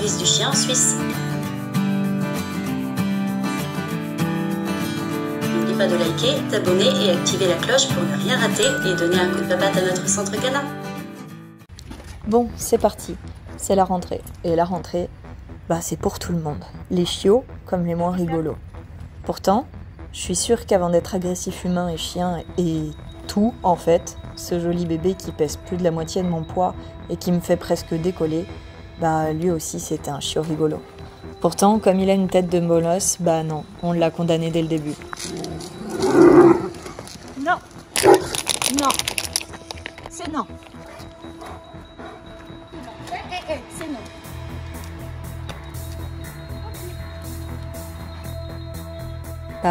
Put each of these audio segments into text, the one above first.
service du chien en Suisse. N'oublie pas de liker, t'abonner et activer la cloche pour ne rien rater et donner un coup de papatte à notre centre canin. Bon, c'est parti, c'est la rentrée. Et la rentrée, c'est pour tout le monde. Les chiots comme les moins rigolos. Pourtant, je suis sûre qu'avant d'être agressif humain et chien et tout, en fait, ce joli bébé qui pèse plus de la moitié de mon poids et qui me fait presque décoller, lui aussi c'était un chiot rigolo. Pourtant, comme il a une tête de molosse, non, on l'a condamné dès le début. Non, non, c'est non. C'est non.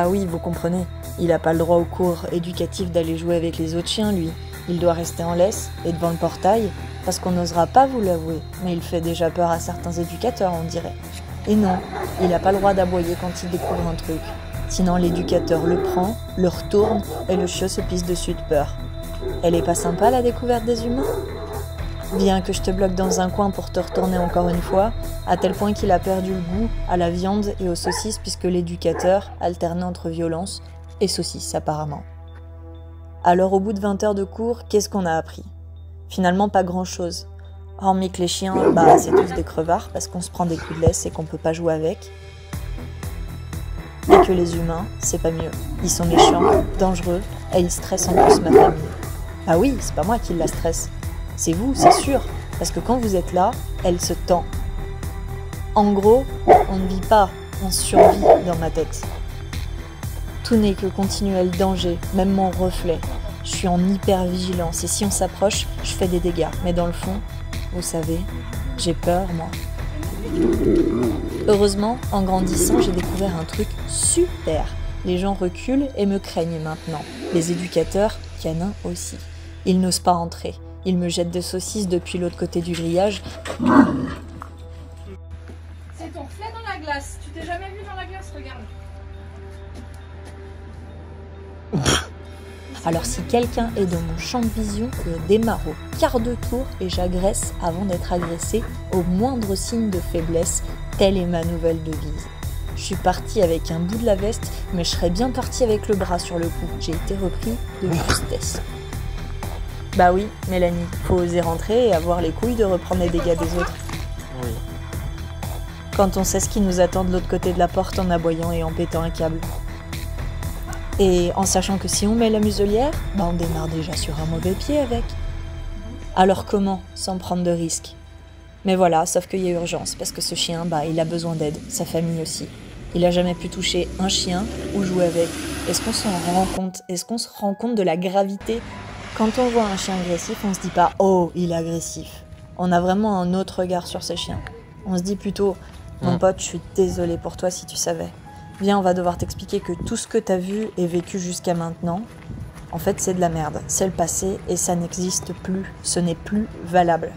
Oui, vous comprenez, il n'a pas le droit au cours éducatif d'aller jouer avec les autres chiens, lui. Il doit rester en laisse et devant le portail, parce qu'on n'osera pas vous l'avouer, mais il fait déjà peur à certains éducateurs, on dirait. Et non, il n'a pas le droit d'aboyer quand il découvre un truc. Sinon l'éducateur le prend, le retourne et le chiot se pisse dessus de peur. Elle est pas sympa la découverte des humains ? Viens que je te bloque dans un coin pour te retourner encore une fois, à tel point qu'il a perdu le goût à la viande et aux saucisses puisque l'éducateur alternait entre violence et saucisses apparemment. Alors au bout de 20 heures de cours, qu'est-ce qu'on a appris ? Finalement pas grand-chose. Hormis que les chiens, c'est tous des crevards parce qu'on se prend des coups de laisse et qu'on peut pas jouer avec. Et que les humains, c'est pas mieux. Ils sont méchants, dangereux et ils stressent en plus ma famille. Oui, c'est pas moi qui la stresse. C'est vous, c'est sûr, parce que quand vous êtes là, elle se tend. En gros, on ne vit pas, on survit dans ma tête. Tout n'est que continuel danger, même mon reflet. Je suis en hyper-vigilance et si on s'approche, je fais des dégâts. Mais dans le fond, vous savez, j'ai peur, moi. Heureusement, en grandissant, j'ai découvert un truc super. Les gens reculent et me craignent maintenant. Les éducateurs, canins aussi. Ils n'osent pas entrer. Ils me jettent des saucisses depuis l'autre côté du grillage. C'est ton reflet dans la glace. Tu t'es jamais vu dans la glace, regarde. Alors si quelqu'un est dans mon champ de vision, je démarre au quart de tour et j'agresse avant d'être agressé au moindre signe de faiblesse. Telle est ma nouvelle devise. Je suis partie avec un bout de la veste, mais je serais bien partie avec le bras sur le cou. J'ai été repris de justesse. Oui, Mélanie, faut oser rentrer et avoir les couilles de reprendre les dégâts des autres. Oui. Quand on sait ce qui nous attend de l'autre côté de la porte en aboyant et en pétant un câble. Et en sachant que si on met la muselière, on démarre déjà sur un mauvais pied avec. Alors comment, sans prendre de risques ? Mais voilà, sauf qu'il y a urgence, parce que ce chien, il a besoin d'aide, sa famille aussi. Il a jamais pu toucher un chien ou jouer avec. Est-ce qu'on s'en rend compte ? Est-ce qu'on se rend compte de la gravité ? Quand on voit un chien agressif, on se dit pas « Oh, il est agressif ». On a vraiment un autre regard sur ce chien. On se dit plutôt « Mon pote, je suis désolée pour toi si tu savais. Viens, on va devoir t'expliquer que tout ce que t'as vu et vécu jusqu'à maintenant, en fait, c'est de la merde. C'est le passé et ça n'existe plus. Ce n'est plus valable. »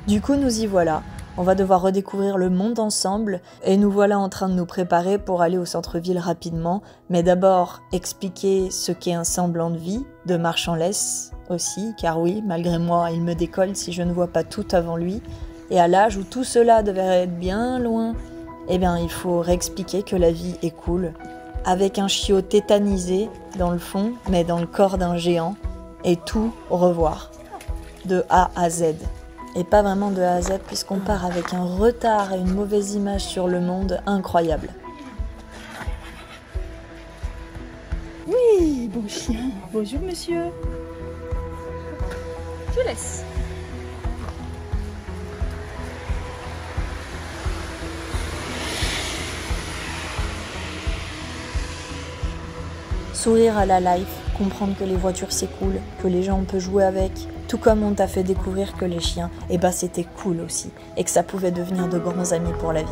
Du coup, nous y voilà. On va devoir redécouvrir le monde ensemble et nous voilà en train de nous préparer pour aller au centre-ville rapidement. Mais d'abord, expliquer ce qu'est un semblant de vie, de marche en laisse aussi, car oui, malgré moi, il me décolle si je ne vois pas tout avant lui. Et à l'âge où tout cela devrait être bien loin, il faut réexpliquer que la vie est cool, avec un chiot tétanisé dans le fond, mais dans le corps d'un géant, et tout revoir, de A à Z. Et pas vraiment de A à Z puisqu'on part avec un retard et une mauvaise image sur le monde incroyable. Oui, bon chien. Bonjour monsieur. Je laisse. Sourire à la life, comprendre que les voitures c'est cool, que les gens on peut jouer avec, tout comme on t'a fait découvrir que les chiens, c'était cool aussi, et que ça pouvait devenir de grands amis pour la vie.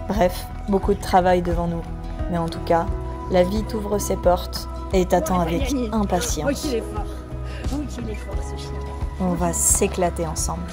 Bref, beaucoup de travail devant nous, mais en tout cas, la vie t'ouvre ses portes et t'attend avec impatience. Oh qu'il est fort. Oh qu'il est fort ce chien. On va s'éclater ensemble.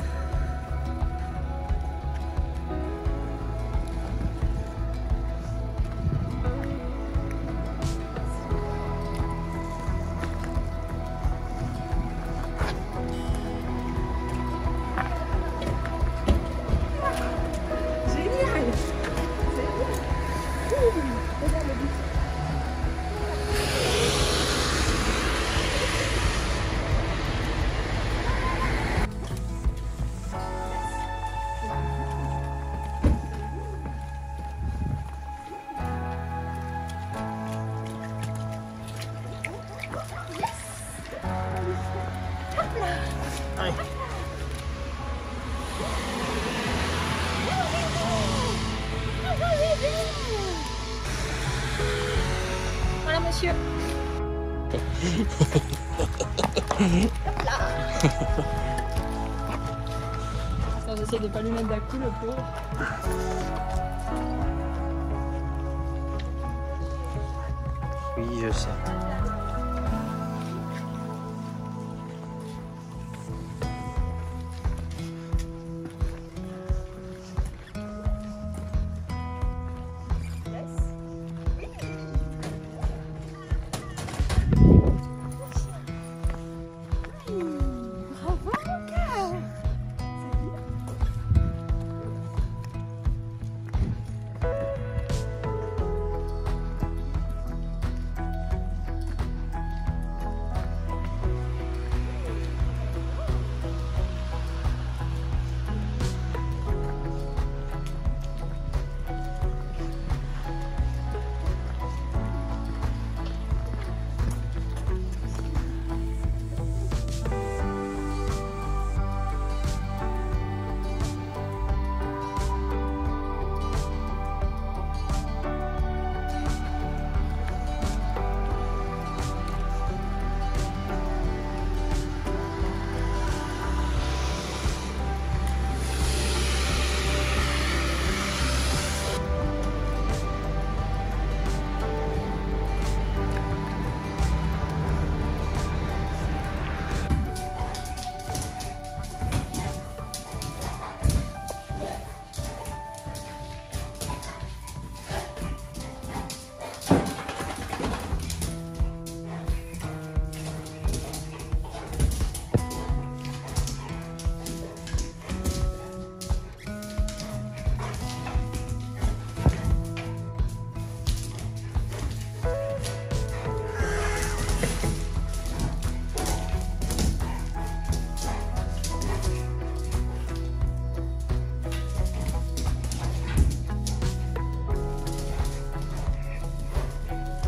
monsieur. Attends, j'essaie de pas lui mettre d'un coup, le pauvre. Oui, je sais.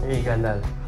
Hey Gandalf.